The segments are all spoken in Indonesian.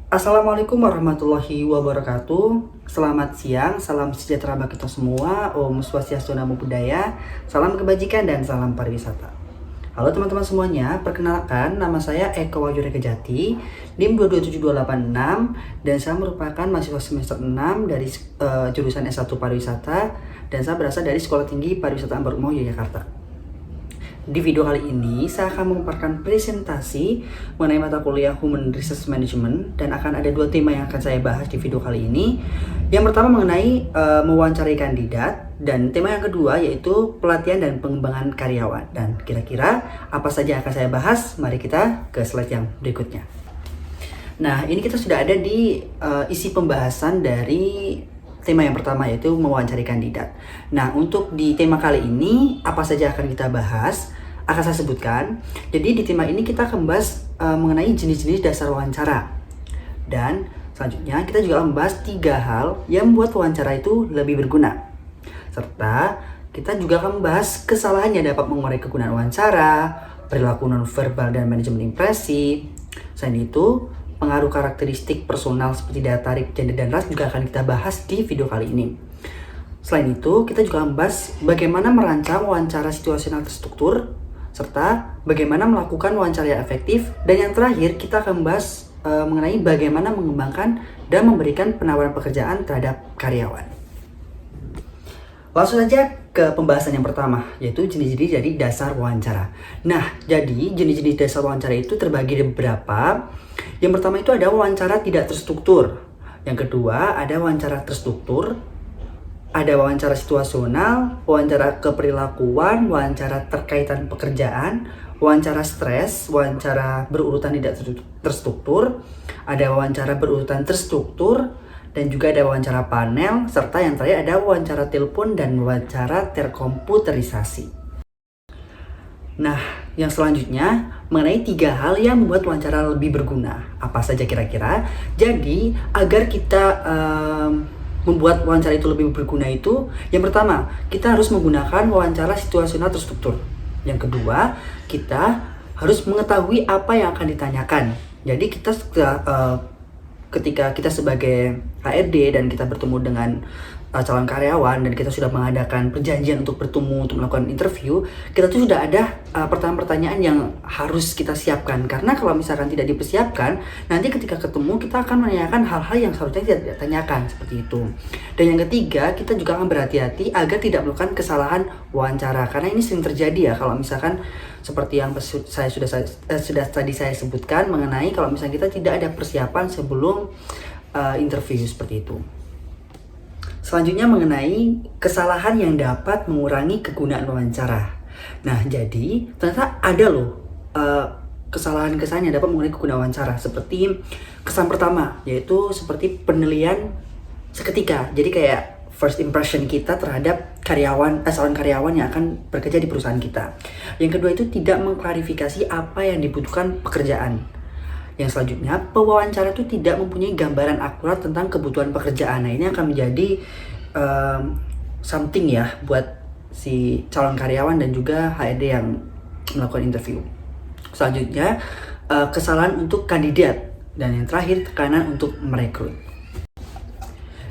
Assalamualaikum warahmatullahi wabarakatuh. Selamat siang, salam sejahtera bagi kita semua. Om Swastiastu, Namo Buddhaya. Salam kebajikan dan salam pariwisata. Halo teman-teman semuanya, perkenalkan nama saya Eko Wajuri Kejati, NIM 227286, dan saya merupakan mahasiswa semester 6 dari jurusan S1 Pariwisata, dan saya berasal dari Sekolah Tinggi Pariwisata Ambarukmo, Yogyakarta. Di video kali ini, saya akan memaparkan presentasi mengenai mata kuliah Human Resource Management, dan akan ada dua tema yang akan saya bahas di video kali ini. Yang pertama mengenai mewawancarai kandidat, dan tema yang kedua yaitu pelatihan dan pengembangan karyawan. Dan kira-kira apa saja yang akan saya bahas? Mari kita ke slide yang berikutnya. Nah, ini kita sudah ada di isi pembahasan dari tema yang pertama, yaitu mewawancari kandidat. Nah, untuk di tema kali ini, apa saja akan kita bahas, akan saya sebutkan. Jadi di tema ini kita akan membahas mengenai jenis-jenis dasar wawancara. Dan selanjutnya kita juga akan membahas 3 hal yang membuat wawancara itu lebih berguna. Serta kita juga akan membahas kesalahan yang dapat mengurangi kegunaan wawancara, perilaku nonverbal dan manajemen impresi. Selain itu, pengaruh karakteristik personal seperti daya tarik, gender, dan ras juga akan kita bahas di video kali ini. Selain itu, kita juga membahas bagaimana merancang wawancara situasional terstruktur, serta bagaimana melakukan wawancara yang efektif. Dan yang terakhir, kita akan membahas mengenai bagaimana mengembangkan dan memberikan penawaran pekerjaan terhadap karyawan. Langsung saja ke pembahasan yang pertama, yaitu jenis-jenis dari dasar wawancara. Nah, jadi jenis-jenis dasar wawancara itu terbagi ada beberapa. Yang pertama itu ada wawancara tidak terstruktur. Yang kedua ada wawancara terstruktur. Ada wawancara situasional, wawancara keperilakuan, wawancara terkaitan pekerjaan, wawancara stres, wawancara berurutan tidak terstruktur, ada wawancara berurutan terstruktur, dan juga ada wawancara panel, serta yang terakhir ada wawancara telepon dan wawancara terkomputerisasi. Nah, yang selanjutnya mengenai 3 hal yang membuat wawancara lebih berguna. Apa saja kira-kira? Jadi, agar kita membuat wawancara itu lebih berguna itu, yang pertama, kita harus menggunakan wawancara situasional terstruktur. Yang kedua, kita harus mengetahui apa yang akan ditanyakan. Jadi kita ketika kita sebagai HRD dan kita bertemu dengan calon karyawan dan kita sudah mengadakan perjanjian untuk bertemu, untuk melakukan interview, kita tuh sudah ada pertanyaan-pertanyaan yang harus kita siapkan. Karena kalau misalkan tidak dipersiapkan, nanti ketika ketemu kita akan menanyakan hal-hal yang seharusnya tidak ditanyakan, seperti itu. Dan yang ketiga, kita juga akan berhati-hati agar tidak melakukan kesalahan wawancara, karena ini sering terjadi ya, kalau misalkan seperti yang sudah tadi saya sebutkan mengenai kalau misalnya kita tidak ada persiapan sebelum interview, seperti itu. Selanjutnya mengenai kesalahan yang dapat mengurangi kegunaan wawancara. Nah, jadi ternyata ada loh kesalahan-kesalahan yang dapat mengurangi kegunaan wawancara. Seperti kesan pertama, yaitu seperti penilaian seketika. Jadi kayak first impression kita terhadap calon karyawan yang akan bekerja di perusahaan kita. Yang kedua itu tidak mengklarifikasi apa yang dibutuhkan pekerjaan. Yang selanjutnya, pewawancara itu tidak mempunyai gambaran akurat tentang kebutuhan pekerjaan. Nah, ini akan menjadi something ya buat si calon karyawan dan juga HRD yang melakukan interview. Selanjutnya, kesalahan untuk kandidat. Dan yang terakhir, tekanan untuk merekrut.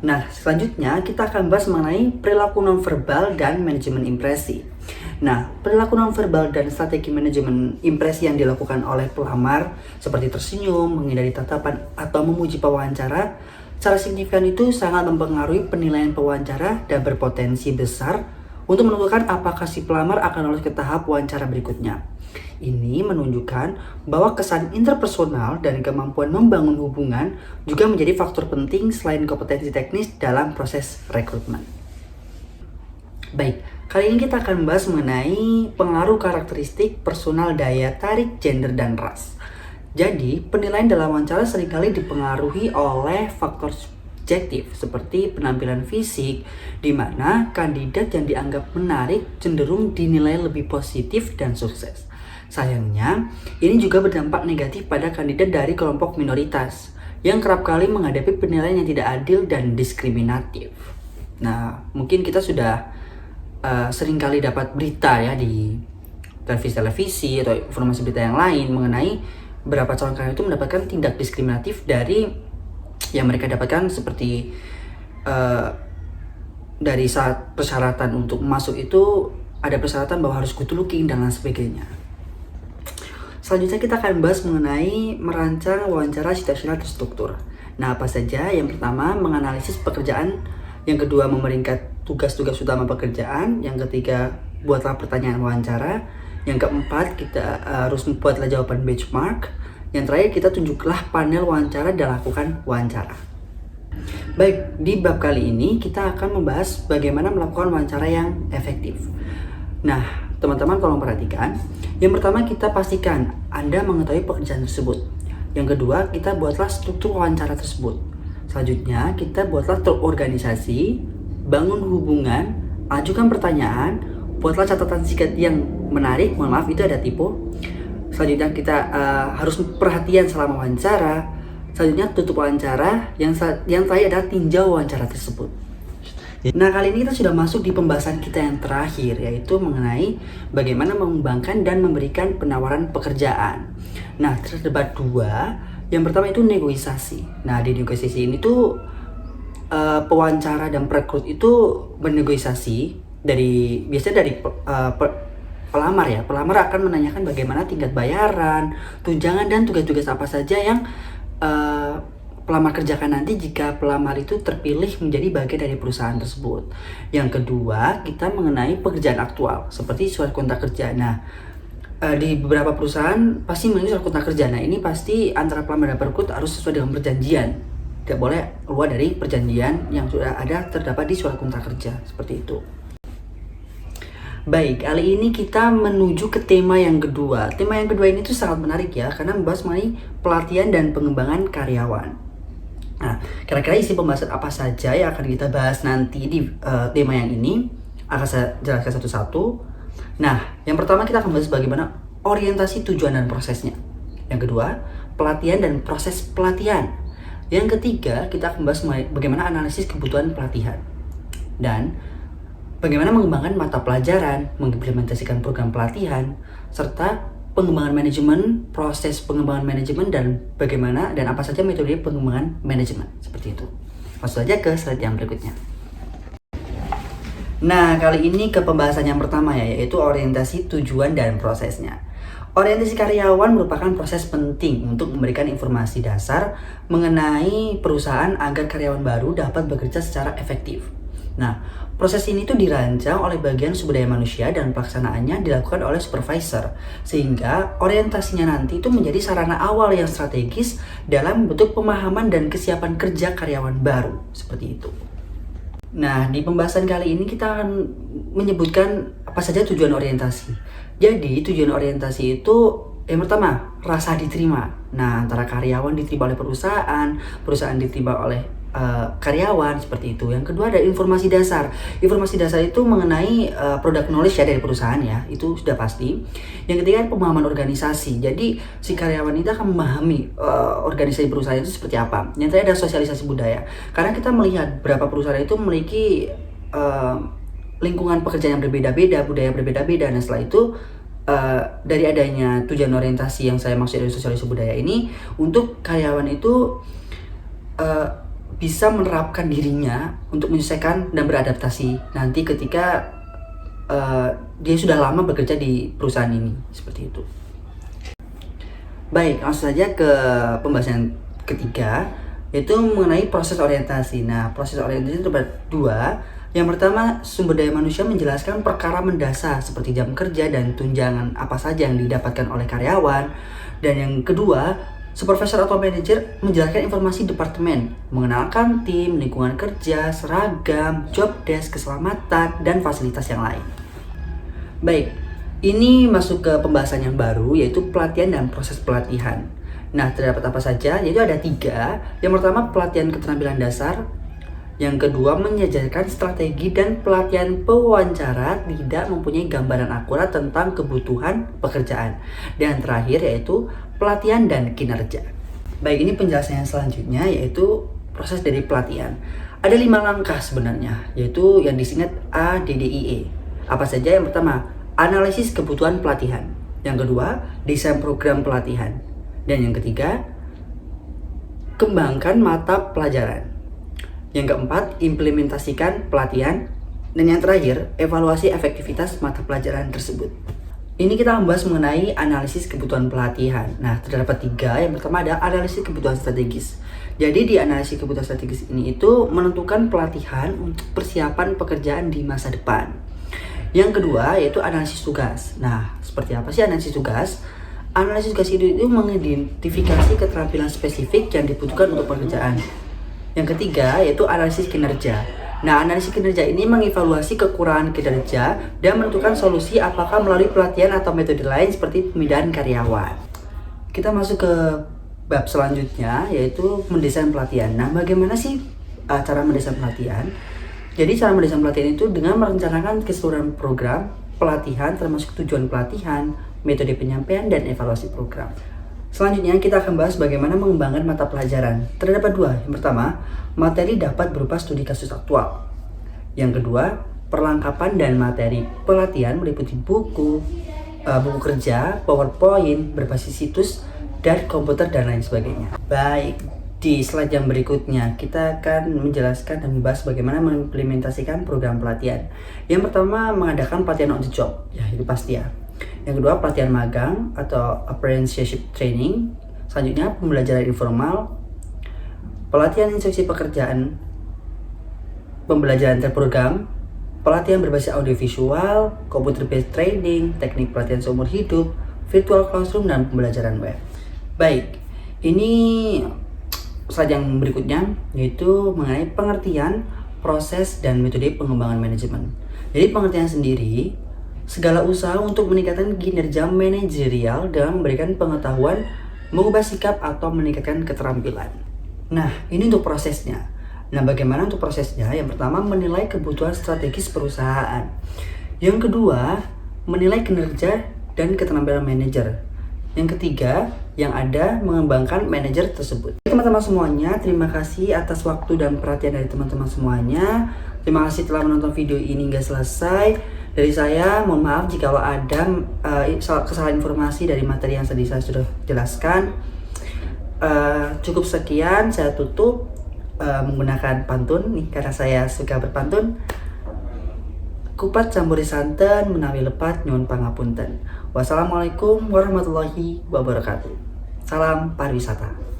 Nah, selanjutnya kita akan bahas mengenai perilaku nonverbal dan manajemen impresi. Nah, perilaku nonverbal dan strategi manajemen impresi yang dilakukan oleh pelamar seperti tersenyum, menghindari tatapan, atau memuji pewawancara, secara signifikan itu sangat mempengaruhi penilaian pewawancara dan berpotensi besar untuk menentukan apakah si pelamar akan lolos ke tahap wawancara berikutnya. Ini menunjukkan bahwa kesan interpersonal dan kemampuan membangun hubungan juga menjadi faktor penting selain kompetensi teknis dalam proses rekrutmen. Baik, kali ini kita akan membahas mengenai pengaruh karakteristik personal, daya tarik, gender, dan ras. Jadi, penilaian dalam wawancara seringkali dipengaruhi oleh faktor subjektif seperti penampilan fisik, di mana kandidat yang dianggap menarik cenderung dinilai lebih positif dan sukses. Sayangnya, ini juga berdampak negatif pada kandidat dari kelompok minoritas yang kerap kali menghadapi penilaian yang tidak adil dan diskriminatif. Nah, mungkin kita sudah sering kali dapat berita ya di televisi atau informasi berita yang lain mengenai beberapa calon karyawan itu mendapatkan tindak diskriminatif dari yang mereka dapatkan, seperti dari saat persyaratan untuk masuk itu ada persyaratan bahwa harus good looking dan lain sebagainya. Selanjutnya kita akan bahas mengenai merancang wawancara situasional terstruktur. Nah, apa saja? Yang pertama, menganalisis pekerjaan. Yang kedua, memeringkat tugas-tugas utama pekerjaan. Yang ketiga, buatlah pertanyaan wawancara. Yang keempat, kita harus membuatlah jawaban benchmark. Yang terakhir, kita tunjuklah panel wawancara dan lakukan wawancara. Baik, di bab kali ini kita akan membahas bagaimana melakukan wawancara yang efektif. Nah, teman-teman tolong perhatikan. Yang pertama, kita pastikan Anda mengetahui pekerjaan tersebut. Yang kedua, kita buatlah struktur wawancara tersebut. Selanjutnya, kita buatlah terorganisasi, bangun hubungan, ajukan pertanyaan, buatlah catatan singkat yang menarik. Mohon maaf, itu ada typo. Selanjutnya, kita harus perhatian selama wawancara. Selanjutnya, tutup wawancara. Yang terakhir adalah tinjau wawancara tersebut. Nah, kali ini kita sudah masuk di pembahasan kita yang terakhir, yaitu mengenai bagaimana mengembangkan dan memberikan penawaran pekerjaan. Nah, terdapat dua. Yang pertama itu negosiasi. Nah, di negosiasi ini tuh pewawancara dan perekrut itu bernegosiasi biasanya dari pelamar ya. Pelamar akan menanyakan bagaimana tingkat bayaran, tunjangan, dan tugas-tugas apa saja yang pelamar kerjakan nanti jika pelamar itu terpilih menjadi bagian dari perusahaan tersebut. Yang kedua, kita mengenai pekerjaan aktual seperti surat kontrak kerja. Nah, di beberapa perusahaan pasti memiliki surat kontrak kerja. Nah, ini pasti antara pelamar dan perekrut harus sesuai dengan perjanjian. Tidak boleh keluar dari perjanjian yang sudah ada terdapat di surat kontrak kerja, seperti itu. Baik, kali ini kita menuju ke tema yang kedua. Tema yang kedua ini tuh sangat menarik ya, karena membahas mengenai pelatihan dan pengembangan karyawan. Nah, kira-kira isi pembahasan apa saja yang akan kita bahas nanti di tema yang ini akan saya jelaskan satu-satu. Nah, yang pertama kita akan bahas bagaimana orientasi tujuan dan prosesnya. Yang kedua, pelatihan dan proses pelatihan. Yang ketiga, kita akan bahas bagaimana analisis kebutuhan pelatihan. Dan bagaimana mengembangkan mata pelajaran, mengimplementasikan program pelatihan, serta pengembangan manajemen, proses pengembangan manajemen, dan bagaimana dan apa saja metode pengembangan manajemen. Seperti itu. Langsung saja ke slide yang berikutnya. Nah, kali ini ke pembahasan yang pertama ya, yaitu orientasi tujuan dan prosesnya. Orientasi karyawan merupakan proses penting untuk memberikan informasi dasar mengenai perusahaan agar karyawan baru dapat bekerja secara efektif. Nah, proses ini tuh dirancang oleh bagian sumber daya manusia dan pelaksanaannya dilakukan oleh supervisor, sehingga orientasinya nanti itu menjadi sarana awal yang strategis dalam membentuk pemahaman dan kesiapan kerja karyawan baru, seperti itu. Nah, di pembahasan kali ini kita akan menyebutkan apa saja tujuan orientasi. Jadi, tujuan orientasi itu yang pertama, rasa diterima. Nah, antara karyawan diterima oleh perusahaan, perusahaan diterima oleh karyawan, seperti itu. Yang kedua ada informasi dasar. Informasi dasar itu mengenai product knowledge ya dari perusahaan ya, itu sudah pasti. Yang ketiga pemahaman organisasi. Jadi si karyawan itu akan memahami organisasi perusahaan itu seperti apa. Yang terakhir ada sosialisasi budaya. Karena kita melihat beberapa perusahaan itu memiliki lingkungan pekerjaan yang berbeda-beda, budaya berbeda-beda. Dan setelah itu dari adanya tujuan orientasi yang saya maksud dari sosialisasi budaya ini, untuk karyawan itu bisa menerapkan dirinya untuk menyesuaikan dan beradaptasi nanti ketika dia sudah lama bekerja di perusahaan ini, seperti itu. Baik, langsung saja ke pembahasan ketiga, yaitu mengenai proses orientasi. Nah, proses orientasi itu terdapat dua. Yang pertama, sumber daya manusia menjelaskan perkara mendasar seperti jam kerja dan tunjangan apa saja yang didapatkan oleh karyawan. Dan yang kedua, supervisor atau manajer menjelaskan informasi departemen, mengenalkan tim, lingkungan kerja, seragam, job desk, keselamatan, dan fasilitas yang lain. Baik, ini masuk ke pembahasan yang baru, yaitu pelatihan dan proses pelatihan. Nah, terdapat apa saja? Yaitu ada 3. Yang pertama, pelatihan keterampilan dasar. Yang kedua, menyejarkan strategi dan pelatihan pewawancara tidak mempunyai gambaran akurat tentang kebutuhan pekerjaan. Dan terakhir yaitu pelatihan dan kinerja. Baik, ini penjelasan yang selanjutnya yaitu proses dari pelatihan. Ada 5 langkah sebenarnya, yaitu yang disingkat ADDIE. Apa saja? Yang pertama, analisis kebutuhan pelatihan. Yang kedua, desain program pelatihan. Dan yang ketiga, kembangkan mata pelajaran. Yang keempat, implementasikan pelatihan. Dan yang terakhir, evaluasi efektivitas mata pelajaran tersebut. Ini kita membahas mengenai analisis kebutuhan pelatihan. Nah, terdapat 3. Yang pertama ada analisis kebutuhan strategis. Jadi di analisis kebutuhan strategis ini itu menentukan pelatihan untuk persiapan pekerjaan di masa depan. Yang kedua yaitu analisis tugas. Nah, seperti apa sih analisis tugas? Analisis tugas itu mengidentifikasi keterampilan spesifik yang dibutuhkan untuk pekerjaan. Yang ketiga yaitu analisis kinerja. Nah, analisis kinerja ini mengevaluasi kekurangan kinerja dan menentukan solusi apakah melalui pelatihan atau metode lain seperti pemindahan karyawan. Kita masuk ke bab selanjutnya yaitu mendesain pelatihan. Nah, bagaimana sih cara mendesain pelatihan? Jadi cara mendesain pelatihan itu dengan merencanakan keseluruhan program pelatihan termasuk tujuan pelatihan, metode penyampaian, dan evaluasi program. Selanjutnya kita akan bahas bagaimana mengembangkan mata pelajaran. Terdapat 2. Yang pertama, materi dapat berupa studi kasus aktual. Yang kedua, perlengkapan dan materi pelatihan meliputi buku kerja, PowerPoint, berbasis situs, dan komputer, dan lain sebagainya. Baik, di slide yang berikutnya kita akan menjelaskan dan membahas bagaimana mengimplementasikan program pelatihan. Yang pertama, mengadakan pelatihan on the job. Ya, itu pasti ya. Yang kedua, pelatihan magang atau apprenticeship training. Selanjutnya, pembelajaran informal, pelatihan instruksi pekerjaan, pembelajaran terprogram, pelatihan berbasis audiovisual, computer based training, teknik pelatihan seumur hidup, virtual classroom, dan pembelajaran web. Baik, ini slide yang berikutnya yaitu mengenai pengertian, proses, dan metode pengembangan manajemen. Jadi pengertian sendiri segala usaha untuk meningkatkan kinerja manajerial dalam memberikan pengetahuan, mengubah sikap, atau meningkatkan keterampilan. Nah, ini untuk prosesnya. Nah, bagaimana untuk prosesnya? Yang pertama, menilai kebutuhan strategis perusahaan. Yang kedua, menilai kinerja dan keterampilan manajer. Yang ketiga, yang ada mengembangkan manajer tersebut. Teman-teman semuanya, terima kasih atas waktu dan perhatian dari teman-teman semuanya. Terima kasih telah menonton video ini hingga selesai. Dari saya, mohon maaf jika ada kesalahan informasi dari materi yang tadi saya sudah jelaskan. Cukup sekian, saya tutup menggunakan pantun nih karena saya suka berpantun. Kupat campuri santen, menawi lepat nyuwun pangapunten. Wassalamualaikum warahmatullahi wabarakatuh. Salam pariwisata.